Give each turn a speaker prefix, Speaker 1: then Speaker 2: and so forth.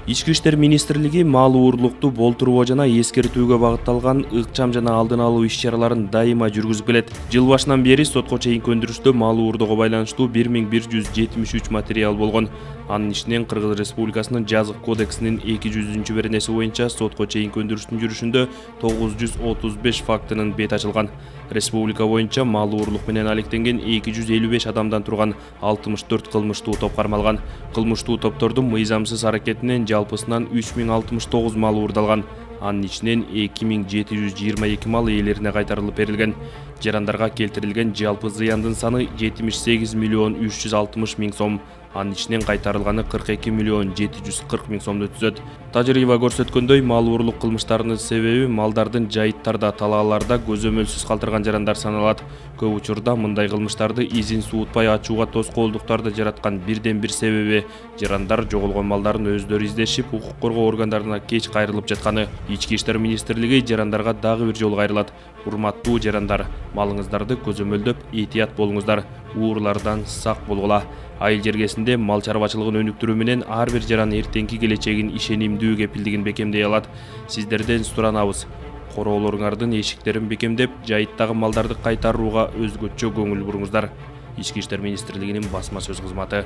Speaker 1: Ички иштер министрлиги мал уурлукту болтуруу жана эскертүүгө багытталган ыкчам жана алдын алуу иш-чараларын дайыма жүргүзүп келет. Жыл башынан бери сотко чейинки өндүрүштө мал уурдоого байланыштуу 1173 материал болгон. Анын ичинен Кыргыз Республикасынын жазык кодексинин 200-беренеси боюнча сотко чейинки өндүрүштүн жүрүшүндө 935 фактынын бети ачылган. Республика боюнча мал уурлук менен алектенген 255 адамдан турган 64 кылмыштуу топ кармалган. Кылмыштуу топтордун мыйзамсыз аракетинен жалпысынан 3069 мал уурдалган. Анын ичинен 2722 мал ээлерине кайтарылып берилген. Жарандарга келтирилген жалпы зыяндын саны 78 миллион 360 миң сом. Анын ичинен кайтарылганы 42 миллион 740 миң сомду түзөт. Тажрыйба көрсөткөндөй, мал уурлук кылмыштарынын себеби малдардын жайыттарда, талааларда көзөмөлсүз калтырган жарандар саналат. Көп учурда мындай кылмыштарды изин суутпай ачууга тоскоолдуктарды жараткан бирден бир себеби жарандар жоголгон малдарын өздөрү издешип, укук коргоо органдарына кеч кайрылып жатканы. Ички иштер министрлиги жарандарга дагы бир жолу кайрылат. Урматтуу жарандар, малыңыздарды көзөмөлдөп этият болуңуздар, уурлардан сак болгула. Айыл жергесинде мал чарбачылыгын өнүктүрүү менен ар бир жаран эртеңки келечегин ишенимдүү кепилдигин бекемдей алат. Сиздерден суранабыз. Короолоруңардын эшиктерин бекемдеп, жайыттагы малдарды кайтарууга өзгөчө көңүл буруңуздар. Ички иштер министрлигинин басма сөз кызматы.